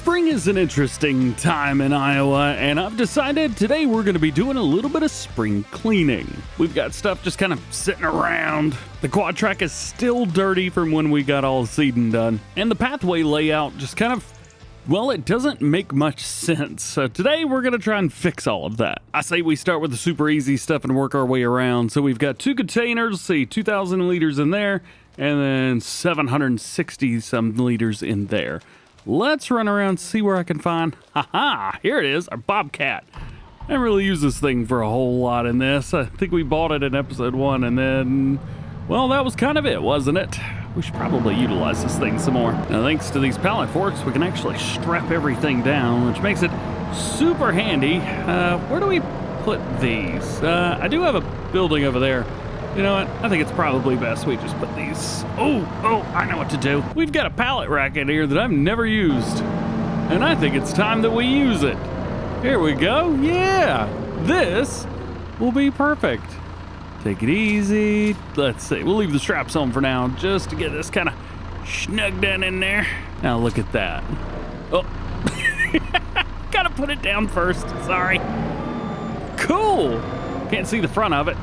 Spring is an interesting time in Iowa, and I've decided today we're going to be doing a little bit of spring cleaning. We've got stuff just kind of sitting around. The quad track is still dirty from when we got all the seeding done, and the pathway layout just kind of, well, it doesn't make much sense. So today we're going to try and fix all of that. I say we start with the super easy stuff and work our way around. So we've got 2 containers, see 2,000 liters in there, and then 760 some liters in there. Let's run around and see where I can find, here it is, our Bobcat. I didn't really use this thing for a whole lot in this. I think we bought it in episode 1 and then, well, that was kind of it, wasn't it? We should probably utilize this thing some more. Now, thanks to these pallet forks, we can actually strap everything down, which makes it super handy. Where do we put these? I do have a building over there. You know what? I think it's probably best we just put these. Oh, I know what to do. We've got a pallet rack in here that I've never used, and I think it's time that we use it. Here we go. Yeah, this will be perfect. Take it easy. Let's see. We'll leave the straps on for now just to get this kind of snug down in there. Now look at that. Oh, gotta put it down first. Sorry. Cool. Can't see the front of it.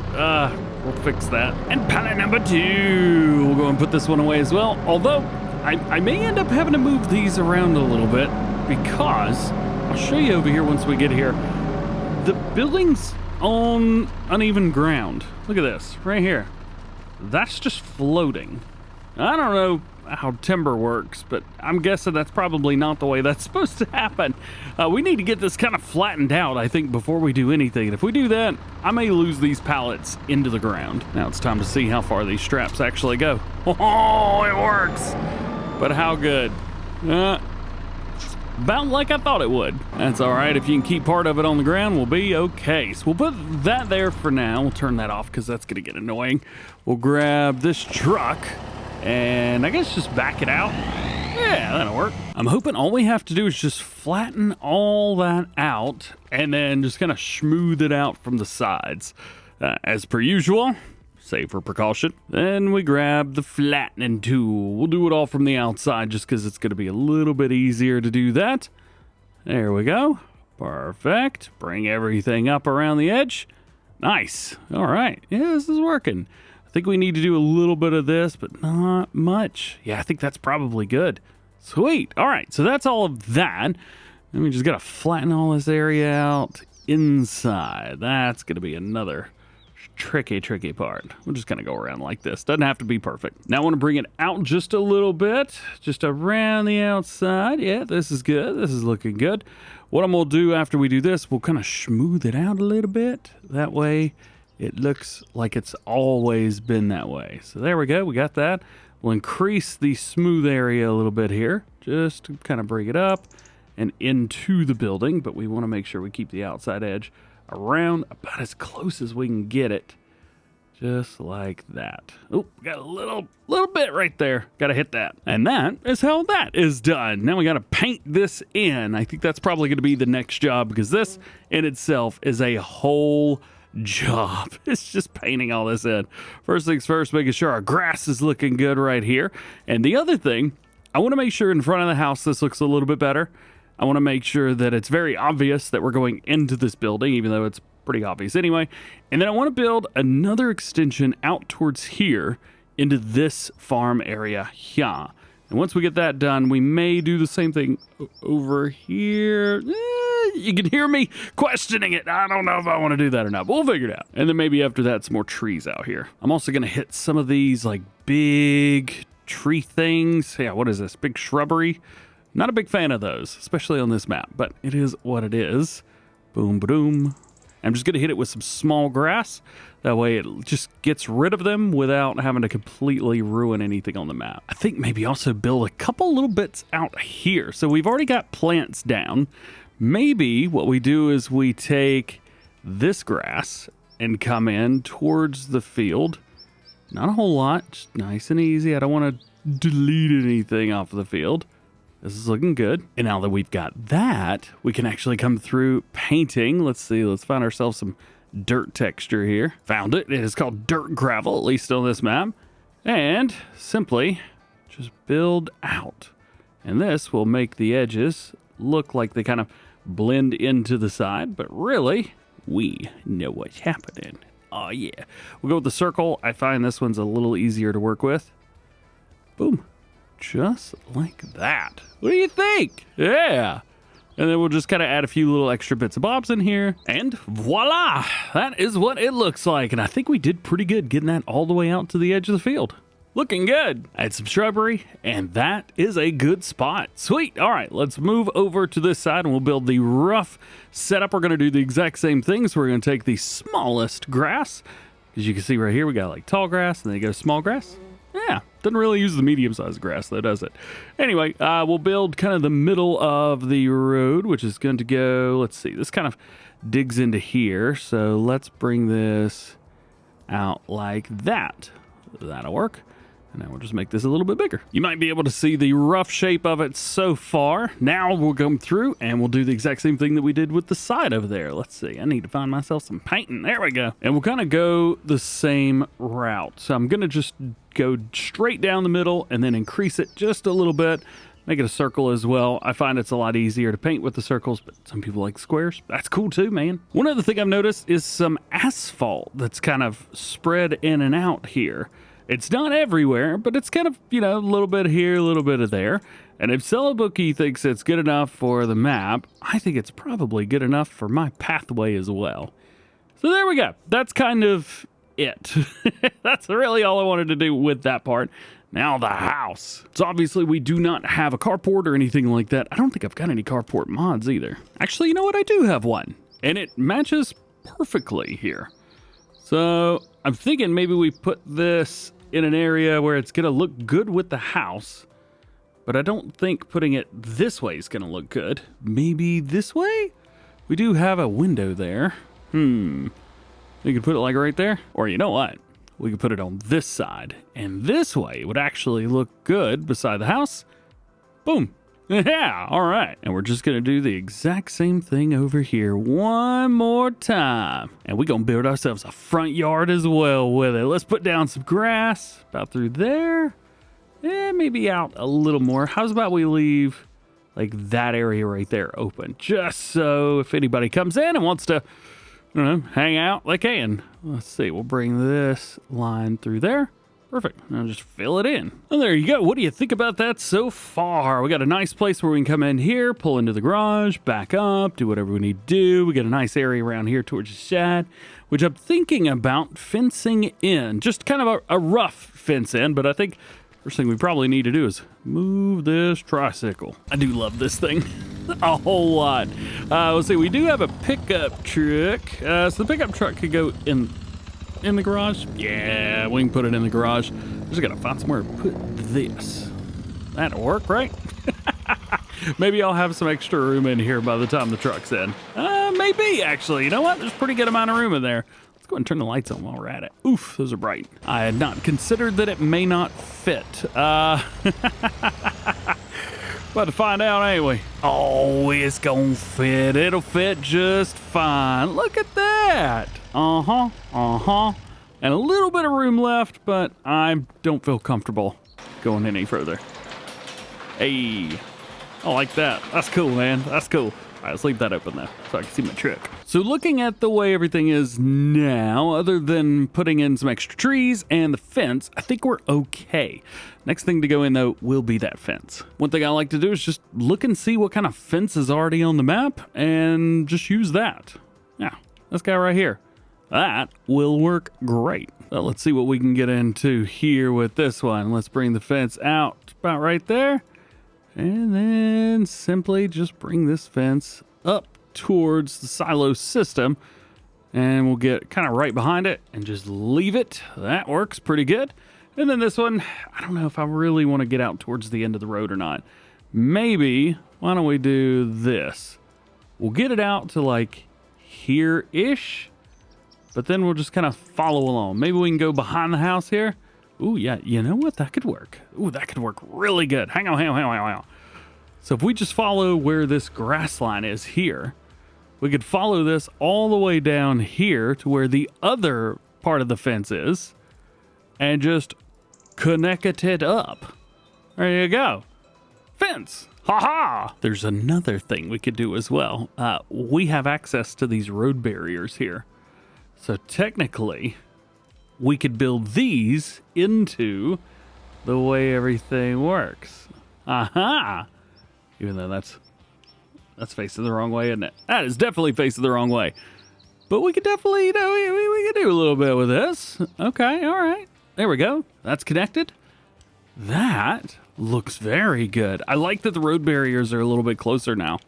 We'll fix that. And pallet number 2. We'll go and put this one away as well. Although, I may end up having to move these around a little bit because, I'll show you over here once we get here. The building's on uneven ground. Look at this, right here. That's just floating. I don't know how timber works, but I'm guessing that's probably not the way that's supposed to happen. We need to get this kind of flattened out, I think, before we do anything. And if we do that, I may lose these pallets into the ground. Now it's time to see how far these straps actually go. Oh, it works. But how good? About like I thought it would. That's all right. If you can keep part of it on the ground, we'll be okay. So we'll put that there for now. We'll turn that off because that's going to get annoying. We'll grab this truck and I guess just back it out. Yeah, that'll work. I'm hoping all we have to do is just flatten all that out and then just kind of smooth it out from the sides. As per usual, save for precaution. Then we grab the flattening tool. We'll do it all from the outside just because it's going to be a little bit easier to do that. There we go. Perfect. Bring everything up around the edge. Nice. All right. Yeah, this is working. I think we need to do a little bit of this, but not much. Yeah, I think that's probably good. Sweet. All right, so that's all of that. Then we just got to flatten all this area out inside. That's going to be another tricky part. We're just going to go around like this. Doesn't have to be perfect. Now I want to bring it out just a little bit, just around the outside. Yeah, this is good. This is looking good. What I'm going to do after we do this, we'll kind of smooth it out a little bit. That way it looks like it's always been that way. So there we go. We got that. We'll increase the smooth area a little bit here, just to kind of bring it up and into the building. But we want to make sure we keep the outside edge around about as close as we can get it. Just like that. Oh, got a little bit right there. Got to hit that. And that is how that is done. Now we got to paint this in. I think that's probably going to be the next job because this in itself is a whole job. It's just painting all this in. First things first, making sure our grass is looking good right here. And the other thing, I want to make sure in front of the house this looks a little bit better. I want to make sure that it's very obvious that we're going into this building, even though it's pretty obvious anyway. And then I want to build another extension out towards here into this farm area here. And once we get that done, we may do the same thing over here. You can hear me questioning it. I don't know if I want to do that or not, but we'll figure it out. And then maybe after that, some more trees out here. I'm also going to hit some of these like big tree things. Yeah, what is this? Big shrubbery. Not a big fan of those, especially on this map, but it is what it is. Boom, boom. I'm just going to hit it with some small grass. That way it just gets rid of them without having to completely ruin anything on the map. I think maybe also build a couple little bits out here. So we've already got plants down. Maybe what we do is we take this grass and come in towards the field. Not a whole lot, just nice and easy. I don't want to delete anything off of the field. This is looking good. And now that we've got that, we can actually come through painting. Let's see, let's find ourselves some dirt texture here. Found it. It is called dirt gravel, at least on this map. And simply just build out. And this will make the edges look like they kind of blend into the side, but really, we know what's happening. Oh yeah. We'll go with the circle. I find this one's a little easier to work with. Boom. Just like that. What do you think? Yeah. And then we'll just kind of add a few little extra bits and bobs in here. And voila! That is what it looks like. And I think we did pretty good getting that all the way out to the edge of the field. Looking good. Add some shrubbery, and that is a good spot. Sweet. All right, let's move over to this side, and we'll build the rough setup. We're going to do the exact same thing. So we're going to take the smallest grass. As you can see right here, we got like tall grass, and then you go small grass. Yeah, doesn't really use the medium-sized grass, though, does it? Anyway, we'll build kind of the middle of the road, which is going to go, let's see, this kind of digs into here. So let's bring this out like that. That'll work. And now we'll just make this a little bit bigger. You might be able to see the rough shape of it so far. Now we'll come through and we'll do the exact same thing that we did with the side over there. Let's see. I need to find myself some painting. There we go. And we'll kind of go the same route. So I'm going to just go straight down the middle and then increase it just a little bit. Make it a circle as well. I find it's a lot easier to paint with the circles, but some people like squares. That's cool too, man. One other thing I've noticed is some asphalt that's kind of spread in and out here. It's not everywhere, but it's kind of, you know, a little bit here, a little bit of there. And if Cellabookie thinks it's good enough for the map, I think it's probably good enough for my pathway as well. So there we go. That's kind of it. That's really all I wanted to do with that part. Now the house. So obviously we do not have a carport or anything like that. I don't think I've got any carport mods either. Actually, you know what? I do have one. And it matches perfectly here. So I'm thinking maybe we put this in an area where it's going to look good with the house, but I don't think putting it this way is going to look good. Maybe this way? We do have a window there. We could put it like right there. Or you know what? We could put it on this side, and this way it would actually look good beside the house. Boom. Yeah, all right. And we're just going to do the exact same thing over here one more time. And we're going to build ourselves a front yard as well with it. Let's put down some grass about through there. And maybe out a little more. How's about we leave like that area right there open? Just so if anybody comes in and wants to, you know, hang out, they can. Let's see. We'll bring this line through there. Perfect. Now just fill it in. And there you go. What do you think about that so far? We got a nice place where we can come in here, pull into the garage, back up, do whatever we need to do. We got a nice area around here towards the shed, which I'm thinking about fencing in. Just kind of a rough fence in, but I think first thing we probably need to do is move this tricycle. I do love this thing a whole lot. Let's see. We do have a pickup truck. So the pickup truck could go in the garage? Yeah, we can put it in the garage. Just gotta find somewhere to put this. That'll work, right? Maybe I'll have some extra room in here by the time the truck's in. Maybe, actually. You know what? There's a pretty good amount of room in there. Let's go ahead and turn the lights on while we're at it. Oof, those are bright. I had not considered that it may not fit. About to find out, ain't we? Oh, it's gonna fit. It'll fit just fine. Look at that. And a little bit of room left, but I don't feel comfortable going any further. Hey, I like that. That's cool, man. That's cool. All right, let's leave that open though, so I can see my truck. So looking at the way everything is now, other than putting in some extra trees and the fence, I think we're okay. Next thing to go in though will be that fence. One thing I like to do is just look and see what kind of fence is already on the map and just use that. Yeah, this guy right here. That will work great. So let's see what we can get into here with this one. Let's bring the fence out about right there. And then simply just bring this fence up towards the silo system. And we'll get kind of right behind it and just leave it. That works pretty good. And then this one, I don't know if I really want to get out towards the end of the road or not. Maybe, why don't we do this? We'll get it out to like here-ish. But then we'll just kind of follow along. Maybe we can go behind the house here. Ooh, yeah, you know what? That could work. Ooh, that could work really good. Hang on. So if we just follow where this grass line is here, we could follow this all the way down here to where the other part of the fence is and just connect it up. There you go. Fence. Ha! There's another thing we could do as well. We have access to these road barriers here. So technically, we could build these into the way everything works. Aha! Even though that's facing the wrong way, isn't it? That is definitely facing the wrong way. But we could definitely, we could do a little bit with this. Okay, all right. There we go. That's connected. That looks very good. I like that the road barriers are a little bit closer now.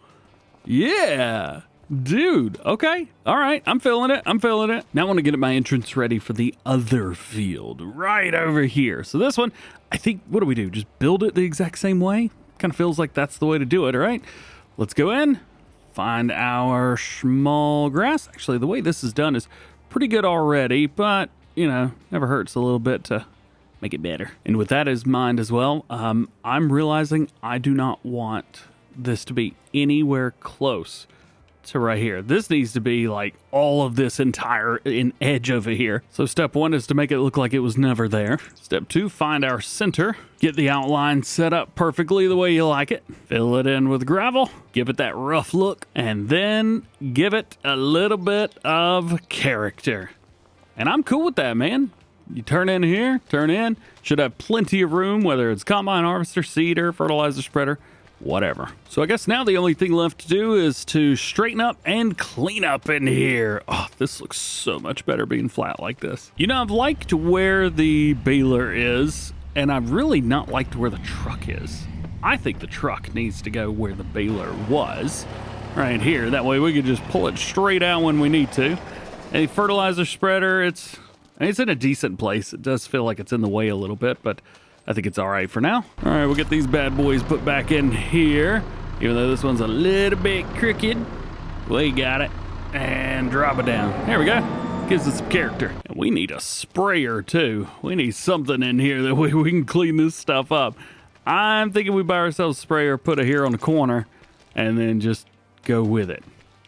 Yeah, dude. Okay. All right. I'm feeling it. Now I want to get my entrance ready for the other field right over here. So this one, I think, what do we do? Just build it the exact same way? Kind of feels like that's the way to do it, all right? Let's go in, find our small grass. Actually, the way this is done is pretty good already, but, you know, never hurts a little bit to make it better. And with that in mind as well, I'm realizing I do not want this to be anywhere close to right here. This needs to be like all of this entire edge over here. So step one is to make it look like it was never there. Step two, find our center. Get the outline set up perfectly the way you like it. Fill it in with gravel. Give it that rough look. And then give it a little bit of character. And I'm cool with that, man. You turn in here, turn in. Should have plenty of room, whether it's combine harvester, seeder, fertilizer spreader, whatever. So I guess now the only thing left to do is to straighten up and clean up in here. Oh, this looks so much better being flat like this. You know, I've liked where the baler is, and I've really not liked where the truck is. I think the truck needs to go where the baler was, right here. That way we could just pull it straight out when we need to. A fertilizer spreader, it's in a decent place. It does feel like it's in the way a little bit, but I think it's all right for now. All right, we'll get these bad boys put back in here. Even though this one's a little bit crooked, we got it. And drop it down. There we go. Gives us some character. And we need a sprayer too. We need something in here that we can clean this stuff up. I'm thinking we buy ourselves a sprayer, put it here on the corner, and then just go with it.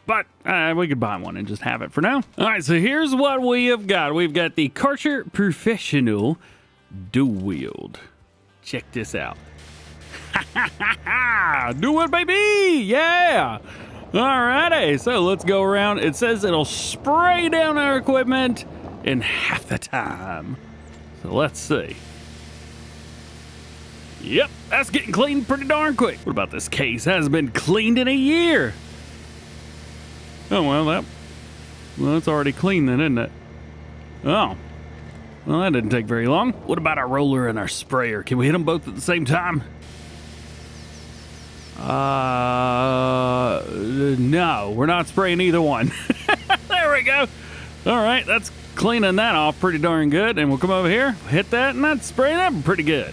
But we could buy one and just have it for now. All right, so here's what we have got. We've got the Karcher Professional Dual Wield. Check this out. Do it, baby! Yeah! Alrighty, so let's go around. It says it'll spray down our equipment in half the time. So let's see. Yep, that's getting cleaned pretty darn quick. What about this case? Hasn't been cleaned in a year. Oh, well, that's already clean then, isn't it? Oh. Well, that didn't take very long. What about our roller and our sprayer? Can we hit them both at the same time? No, we're not spraying either one. There we go. All right, that's cleaning that off pretty darn good. And we'll come over here, hit that, and that's spraying that pretty good.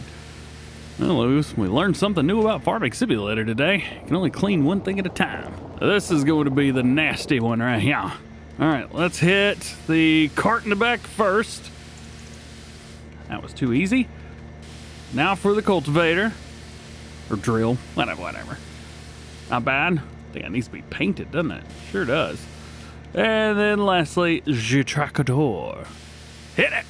Well, Lewis, we learned something new about Farming Simulator today. You can only clean one thing at a time. This is going to be the nasty one right here. All right, let's hit the cart in the back first. That was too easy. Now for the cultivator. Or drill. Whatever. Not bad. I think it needs to be painted, doesn't it? Sure does. And then lastly, DjGoHam. Hit it!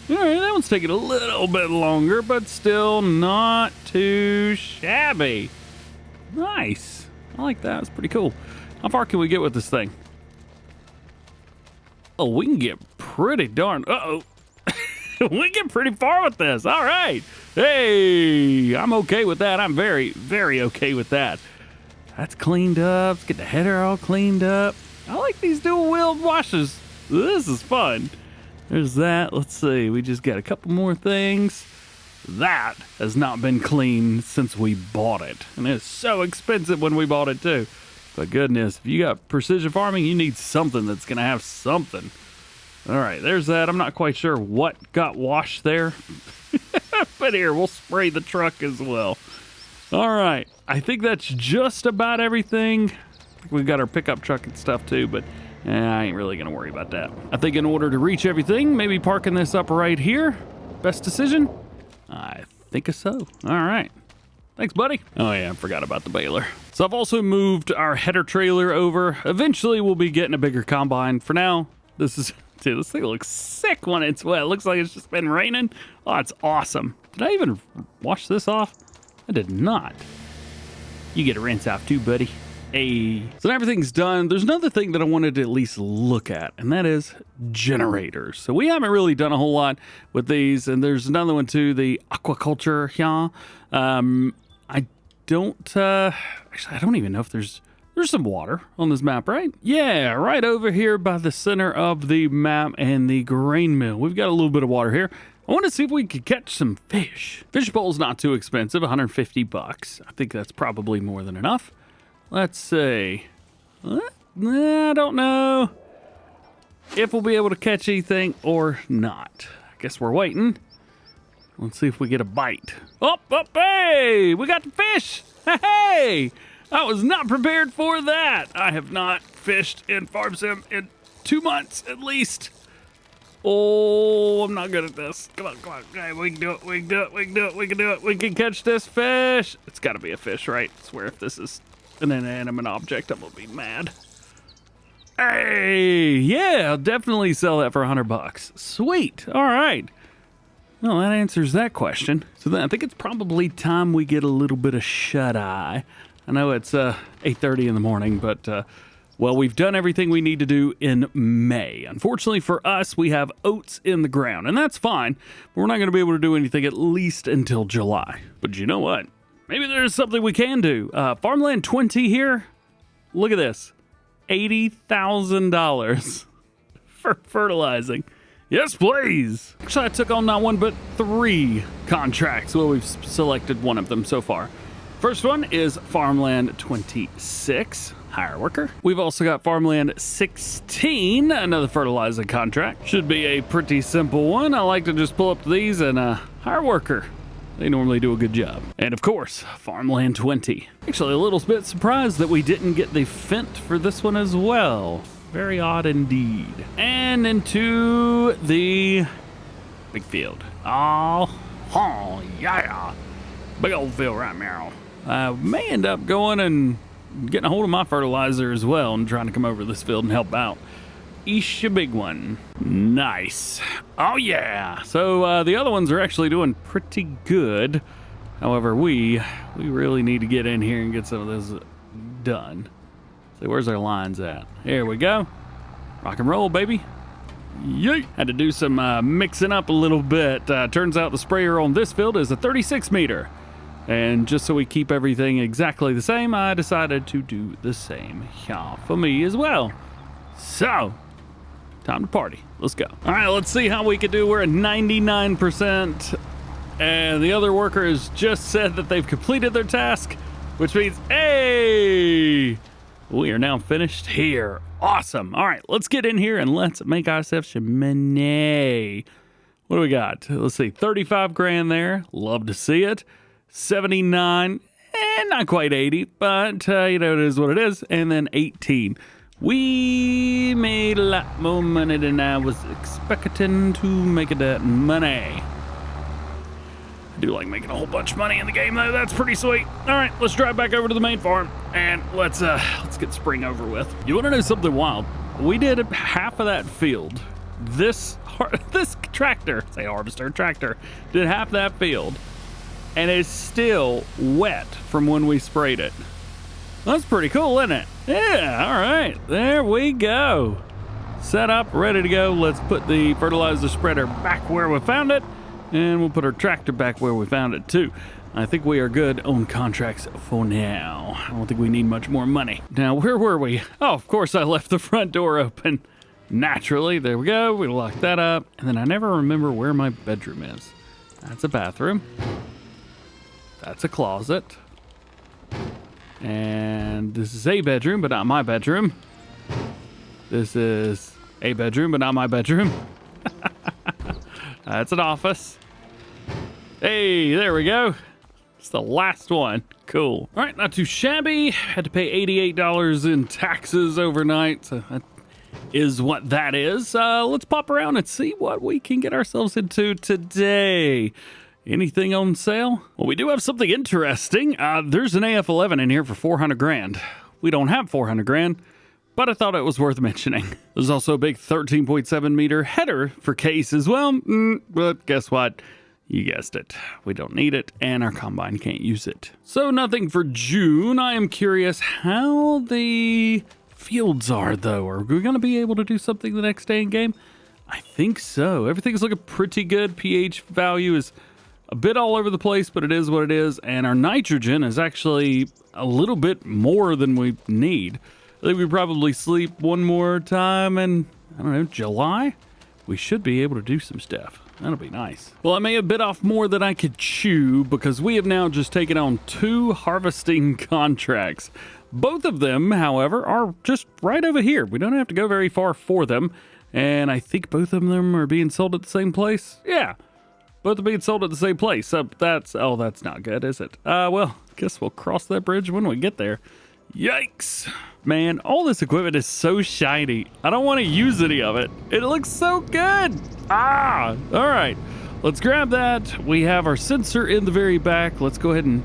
Alright, that one's taking a little bit longer, but still not too shabby. Nice. I like that. It's pretty cool. How far can we get with this thing? Oh, we can get pretty darn... Uh-oh. We get pretty far with this. All right. Hey, I'm okay with that. I'm very, very okay with that. That's cleaned up. Let's get the header all cleaned up. I like these dual-wheeled washers. This is fun. There's that. Let's see. We just got a couple more things. That has not been cleaned since we bought it. And it's so expensive when we bought it, too. But goodness, if you got precision farming, you need something that's going to have something. All right, there's that. I'm not quite sure what got washed there. But here, we'll spray the truck as well. All right, I think that's just about everything. We've got our pickup truck and stuff too, but I ain't really going to worry about that. I think in order to reach everything, maybe parking this up right here. Best decision? I think so. All right. Thanks, buddy. Oh, yeah, I forgot about the baler. So I've also moved our header trailer over. Eventually, we'll be getting a bigger combine. For now, this thing looks sick when it's wet. It looks like it's just been raining. Oh, it's awesome. Did I even wash this off? I did not. You get a rinse off too, buddy. Hey. So now everything's done. There's another thing that I wanted to at least look at, and that is generators. So we haven't really done a whole lot with these, and there's another one too, the aquaculture here. I don't, actually, I don't even know if there's some water on this map, right? Yeah, right over here by the center of the map and the grain mill. We've got a little bit of water here. I want to see if we could catch some fish. Fish bowl's not too expensive, 150 bucks. I think that's probably more than enough. Let's see. I don't know if we'll be able to catch anything or not. I guess we're waiting. Let's see if we get a bite. Oh, hey, we got the fish. Hey, I was not prepared for that. I have not fished in Farm Sim in 2 months at least. Oh, I'm not good at this. Come on. Okay, we can do it. We can catch this fish. It's got to be a fish, right? I swear if this is an inanimate object, I'm gonna be mad. Hey, yeah, I'll definitely sell that for 100 bucks. Sweet. All right. Well, that answers that question. So then I think it's probably time we get a little bit of shut-eye. I know it's 8:30 in the morning, but well, we've done everything we need to do in May. Unfortunately for us, we have oats in the ground, and that's fine. But we're not going to be able to do anything at least until July. But you know what? Maybe there's something we can do. Farmland 20 here. Look at this. $80,000 for fertilizing. Yes, please. Actually, I took on not one, but 3 contracts. Well, we've selected one of them so far. First one is Farmland 26, hire worker. We've also got Farmland 16, another fertilizing contract. Should be a pretty simple one. I like to just pull up these and hire worker. They normally do a good job. And of course, Farmland 20. Actually, a little bit surprised that we didn't get the Fent for this one as well. Very odd indeed. And into the big field. Oh, yeah. Big old field right now. I may end up going and getting a hold of my fertilizer as well and trying to come over to this field and help out. Eesh, a big one. Nice. Oh, yeah. So the other ones are actually doing pretty good. However, we really need to get in here and get some of this done. See, where's our lines at? Here we go. Rock and roll, baby. Yay. Had to do some mixing up a little bit. Turns out the sprayer on this field is a 36 meter. And just so we keep everything exactly the same, I decided to do the same here for me as well. So, time to party. Let's go. All right, let's see how we can do. We're at 99%. And the other worker has just said that they've completed their task, which means, hey, we are now finished here. Awesome. All right, let's get in here and let's make ourselves some money. What do we got? Let's see, 35 grand there. Love to see it. 79, not quite 80, but you know, it is what it is. And then 18. We made a lot more money than I was expecting to make that money. I do like making a whole bunch of money in the game, though. That's pretty sweet. All right, let's drive back over to the main farm and let's get spring over with. You want to know something wild? We did half of that field. This tractor, say harvester tractor, did half that field, and it's still wet from when we sprayed it. That's pretty cool, isn't it? Yeah, all right, there we go. Set up, ready to go. Let's put the fertilizer spreader back where we found it, and we'll put our tractor back where we found it too. I think we are good on contracts for now. I don't think we need much more money. Now, where were we? Oh, of course, I left the front door open. Naturally, there we go. We locked that up, and then I never remember where my bedroom is. That's a bathroom. That's a closet. And this is a bedroom, but not my bedroom. This is a bedroom, but not my bedroom. That's an office. Hey, there we go. It's the last one. Cool. All right, not too shabby. Had to pay $88 in taxes overnight, so that is what that is. Let's pop around and see what we can get ourselves into today. Anything on sale? Well, we do have something interesting. There's an AF11 in here for 400 grand. We don't have 400 grand, but I thought it was worth mentioning. There's also a big 13.7 meter header for case as well. But guess what? You guessed it. We don't need it, and our combine can't use it. So nothing for June. I am curious how the fields are, though. Are we going to be able to do something the next day in game? I think so. Everything's looking pretty good. pH value is a bit all over the place, but it is what it is. And our nitrogen is actually a little bit more than we need. I think we probably sleep one more time in, I don't know, July? We should be able to do some stuff. That'll be nice. Well, I may have bit off more than I could chew because we have now just taken on 2 harvesting contracts. Both of them, however, are just right over here. We don't have to go very far for them. And I think both of them are being sold at the same place. Yeah, both are being sold at the same place. So that's not good, is it? Well, guess we'll cross that bridge when we get there. Yikes. Man, all this equipment is so shiny. I don't want to use any of it. It looks so good. All right. Let's grab that. We have our sensor in the very back. Let's go ahead and,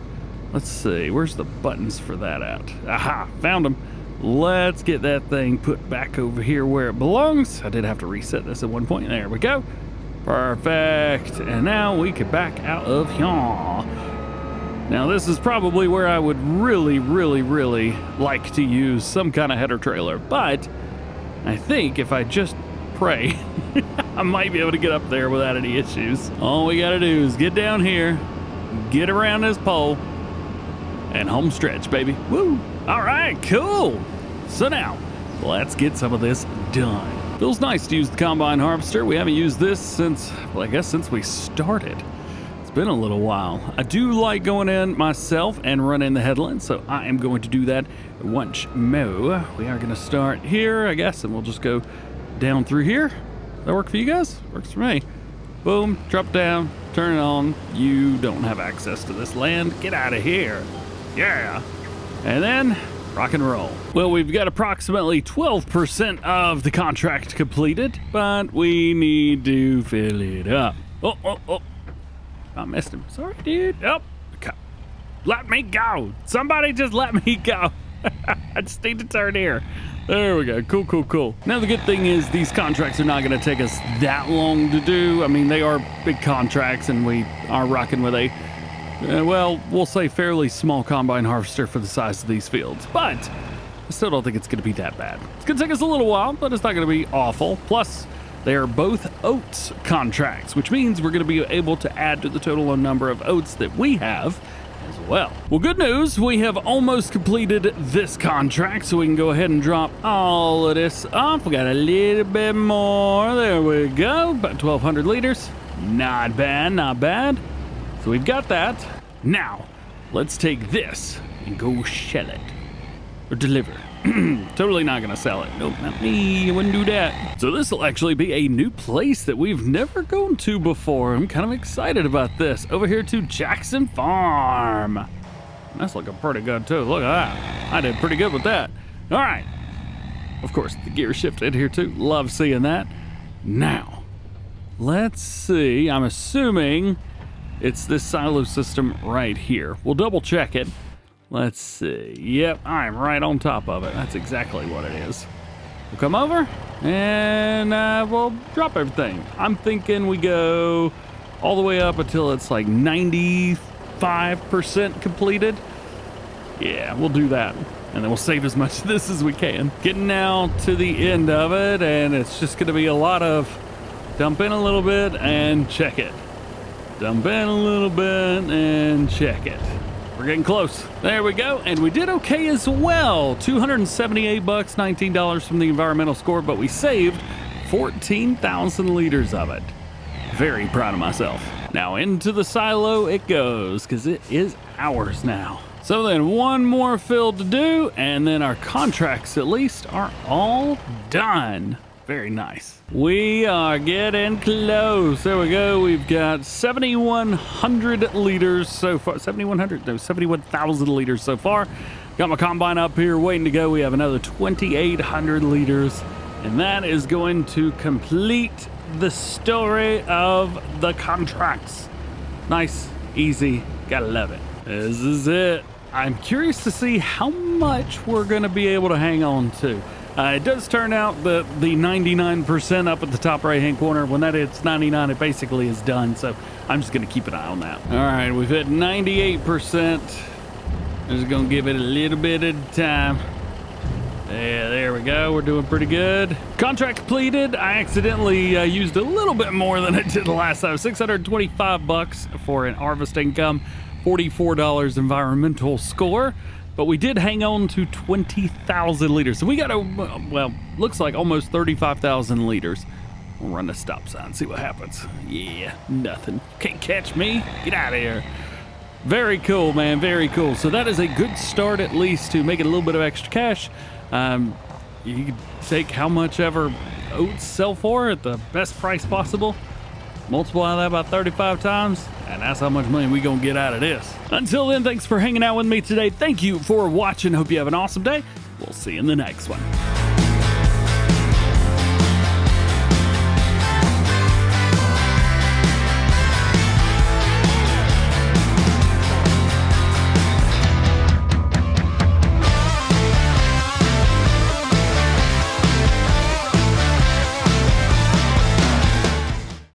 let's see. Where's the buttons for that at? Aha, found them. Let's get that thing put back over here where it belongs. I did have to reset this at one point. There we go. Perfect. And now we can back out of here. Now, this is probably where I would really like to use some kind of header trailer, but I think if I just pray, I might be able to get up there without any issues. All we gotta do is get down here, get around this pole, and home stretch, baby. Woo! All right, cool. So now, let's get some of this done. Feels nice to use the combine harvester. We haven't used this since, well, I guess since we started. It's been a little while. I do like going in myself and running the headland, so I am going to do that once more. We are going to start here, I guess, and we'll just go down through here. Does that work for you guys? Works for me. Boom, drop down, turn it on. You don't have access to this land. Get out of here. Yeah. And then rock and roll. Well, we've got approximately 12% of the contract completed, but we need to fill it up. Oh. I missed him. Sorry, dude. Oh, let me go. Somebody just let me go. I just need to turn here. There we go. Cool. Now, the good thing is these contracts are not going to take us that long to do. I mean, they are big contracts, and we are rocking with a, well, we'll say fairly small combine harvester for the size of these fields. But I still don't think it's going to be that bad. It's going to take us a little while, but it's not going to be awful. Plus, they are both oats contracts, which means we're going to be able to add to the total number of oats that we have as well. Well, good news. We have almost completed this contract, so we can go ahead and drop all of this off. We got a little bit more. There we go. About 1,200 liters. Not bad. So we've got that. Now, let's take this and go sell it or deliver. Totally not gonna sell it. Nope, not me. I wouldn't do that. So this will actually be a new place that we've never gone to before. I'm kind of excited about this. Over here to Jackson Farm. That's looking pretty good too. Look at that. I did pretty good with that. All right. Of course, the gear shifted here too. Love seeing that. Now, let's see. I'm assuming it's this silo system right here. We'll double check it. Let's see. Yep, I'm right on top of it. That's exactly what it is. We'll come over and we'll drop everything. I'm thinking we go all the way up until it's like 95% completed. Yeah, we'll do that. And then we'll save as much of this as we can. Getting now to the end of it, and it's just going to be a lot of dump in a little bit and check it. Dump in a little bit and check it. We're getting close. There we go. And we did okay as well. $278, $19 from the environmental score, but we saved 14,000 liters of it. Very proud of myself. Now into the silo it goes, because it is ours now. So then one more fill to do, and then our contracts at least are all done. Very nice. We are getting close. There we go. We've got 7,100 liters so far. 7,100? No, 71,000 liters so far. Got my combine up here waiting to go. We have another 2,800 liters. And that is going to complete the story of the contracts. Nice, easy. Gotta love it. This is it. I'm curious to see how much we're going to be able to hang on to. It does turn out that the 99% up at the top right-hand corner, when that hits 99, it basically is done. So I'm just going to keep an eye on that. All right, we've hit 98%. Just going to give it a little bit at a time. Yeah, there we go. We're doing pretty good. Contract completed. I accidentally used a little bit more than I did the last time. $625 for an harvest income, $44 environmental score. But we did hang on to 20,000 liters. So we got well, looks like almost 35,000 liters. We'll run the stop sign, see what happens. Yeah, nothing. Can't catch me. Get out of here. Very cool, man. Very cool. So that is a good start, at least, to making a little bit of extra cash. You can take how much ever oats sell for at the best price possible, multiply that by 35 times, and that's how much money we gonna get out of this. Until then, thanks for hanging out with me today. Thank you for watching. Hope you have an awesome day. We'll see you in the next one.